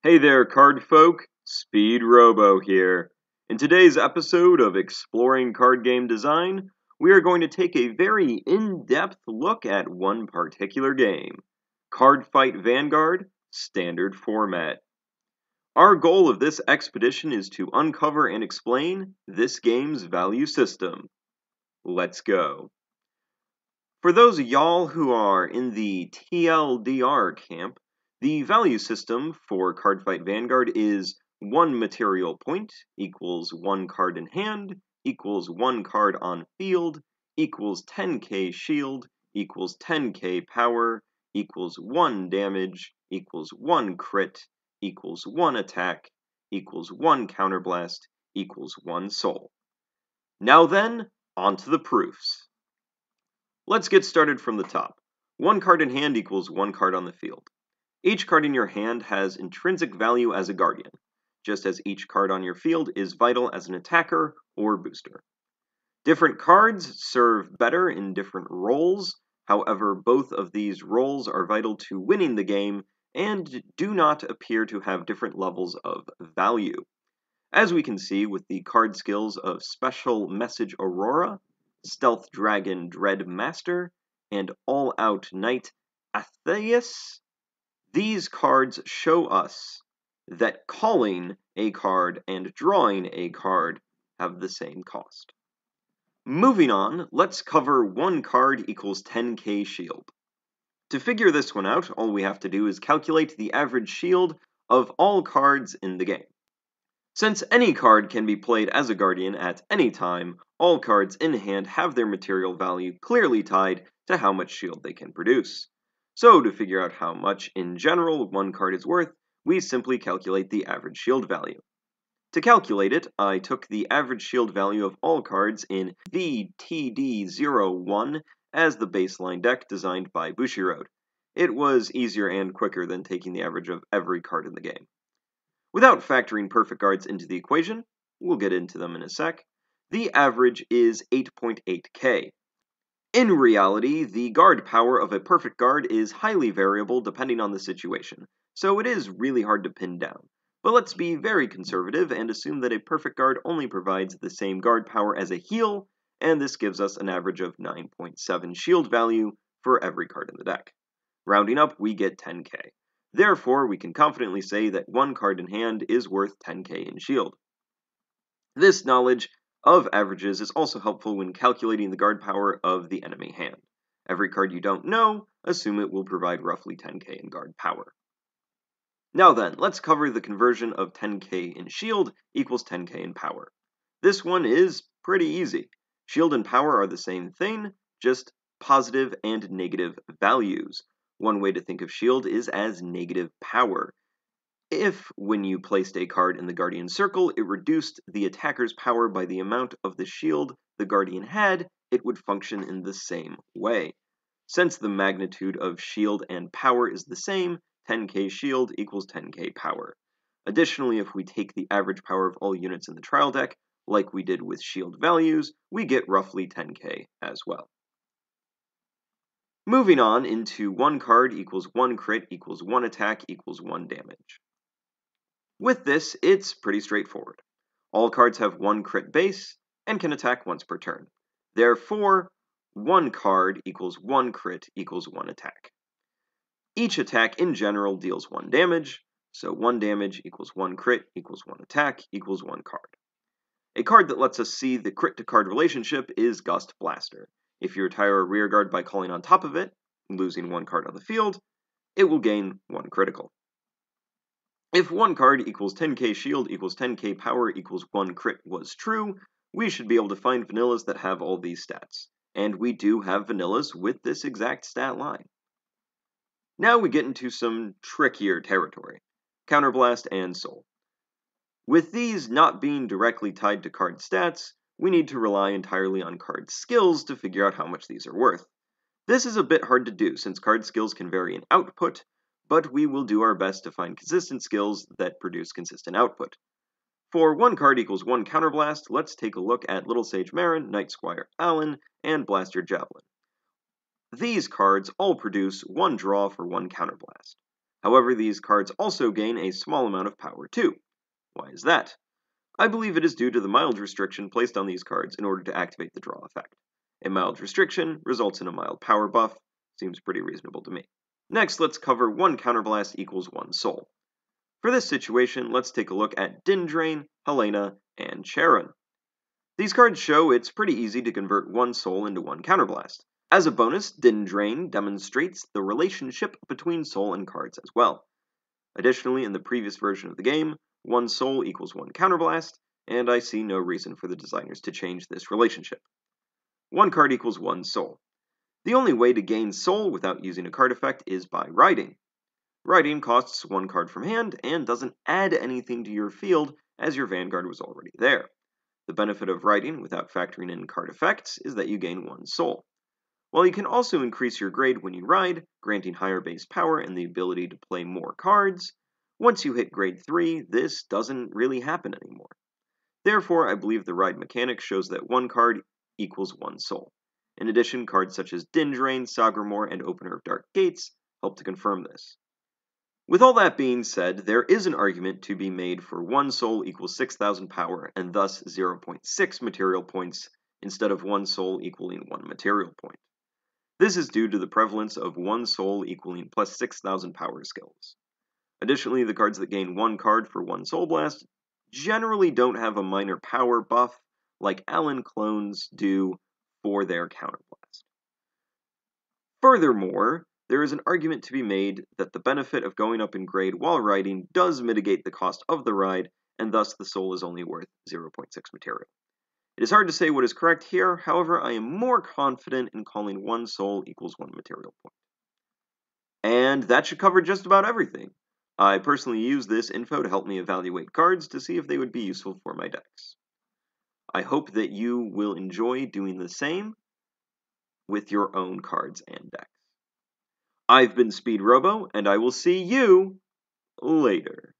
Hey there, card folk! Speedrobo here. In today's episode of Exploring Card Game Design, we are going to take a very in-depth look at one particular game, Cardfight Vanguard Standard Format. Our goal of this expedition is to uncover and explain this game's value system. Let's go. For those of y'all who are in the TLDR camp, the value system for Cardfight Vanguard is 1 material point equals 1 card in hand equals 1 card on field equals 10k shield equals 10k power equals 1 damage equals 1 crit equals 1 attack equals 1 counterblast equals 1 soul. Now then, on to the proofs. Let's get started from the top. 1 card in hand equals 1 card on the field. Each card in your hand has intrinsic value as a guardian, just as each card on your field is vital as an attacker or booster. Different cards serve better in different roles, however, both of these roles are vital to winning the game and do not appear to have different levels of value. As we can see with the card skills of Special Message Aurora, Stealth Dragon Dread Master, and All Out Knight Atheus, these cards show us that calling a card and drawing a card have the same cost. Moving on, let's cover 1 card equals 10k shield. To figure this one out, all we have to do is calculate the average shield of all cards in the game. Since any card can be played as a guardian at any time, all cards in hand have their material value clearly tied to how much shield they can produce. So to figure out how much in general 1 card is worth, we simply calculate the average shield value. To calculate it, I took the average shield value of all cards in VTD01 as the baseline deck designed by Bushiroad. It was easier and quicker than taking the average of every card in the game. Without factoring perfect guards into the equation, we'll get into them in a sec, the average is 8.8k. In reality, the guard power of a perfect guard is highly variable depending on the situation, so it is really hard to pin down. But let's be very conservative and assume that a perfect guard only provides the same guard power as a heal, and this gives us an average of 9.7 shield value for every card in the deck. Rounding up, we get 10k. Therefore, we can confidently say that 1 card in hand is worth 10k in shield. This knowledge of averages is also helpful when calculating the guard power of the enemy hand. Every card you don't know, assume it will provide roughly 10k in guard power. Now then, let's cover the conversion of 10k in shield equals 10k in power. This one is pretty easy. Shield and power are the same thing, just positive and negative values. One way to think of shield is as negative power. If, when you placed a card in the Guardian Circle, it reduced the attacker's power by the amount of the shield the Guardian had, it would function in the same way. Since the magnitude of shield and power is the same, 10k shield equals 10k power. Additionally, if we take the average power of all units in the trial deck, like we did with shield values, we get roughly 10k as well. Moving on into 1 card equals 1 crit equals 1 attack equals 1 damage. With this, it's pretty straightforward. All cards have 1 crit base and can attack once per turn. Therefore, 1 card equals 1 crit equals 1 attack. Each attack in general deals 1 damage, so 1 damage equals 1 crit equals 1 attack equals 1 card. A card that lets us see the crit to card relationship is Gust Blaster. If you retire a rearguard by calling on top of it, losing 1 card on the field, it will gain 1 critical. If 1 card equals 10k shield equals 10k power equals 1 crit was true, we should be able to find vanillas that have all these stats. And we do have vanillas with this exact stat line. Now we get into some trickier territory, Counterblast and Soul. With these not being directly tied to card stats, we need to rely entirely on card skills to figure out how much these are worth. This is a bit hard to do since card skills can vary in output, but we will do our best to find consistent skills that produce consistent output. For 1 card equals 1 Counterblast, let's take a look at Little Sage Marin, Night Squire Allen, and Blast Your Javelin. These cards all produce 1 draw for 1 Counterblast. However, these cards also gain a small amount of power too. Why is that? I believe it is due to the mild restriction placed on these cards in order to activate the draw effect. A mild restriction results in a mild power buff. Seems pretty reasonable to me. Next, let's cover 1 counterblast equals 1 soul. For this situation, let's take a look at Dindrain, Helena, and Charon. These cards show it's pretty easy to convert 1 soul into 1 counterblast. As a bonus, Dindrain demonstrates the relationship between soul and cards as well. Additionally, in the previous version of the game, 1 soul equals 1 counterblast, and I see no reason for the designers to change this relationship. 1 card equals 1 soul. The only way to gain soul without using a card effect is by riding. Riding costs 1 card from hand and doesn't add anything to your field as your Vanguard was already there. The benefit of riding without factoring in card effects is that you gain 1 soul. While you can also increase your grade when you ride, granting higher base power and the ability to play more cards, once you hit grade 3, this doesn't really happen anymore. Therefore, I believe the ride mechanic shows that 1 card equals 1 soul. In addition, cards such as Dindrain, Sagramore, and Opener of Dark Gates help to confirm this. With all that being said, there is an argument to be made for 1 soul equals 6,000 power and thus 0.6 material points instead of 1 soul equaling 1 material point. This is due to the prevalence of 1 soul equaling plus 6,000 power skills. Additionally, the cards that gain 1 card for 1 soul blast generally don't have a minor power buff like Allen clones do for their counterblast. Furthermore, there is an argument to be made that the benefit of going up in grade while riding does mitigate the cost of the ride, and thus the soul is only worth 0.6 material. It is hard to say what is correct here, however, I am more confident in calling 1 soul equals 1 material point. And that should cover just about everything. I personally use this info to help me evaluate cards to see if they would be useful for my decks. I hope that you will enjoy doing the same with your own cards and decks. I've been Speedrobo, and I will see you later.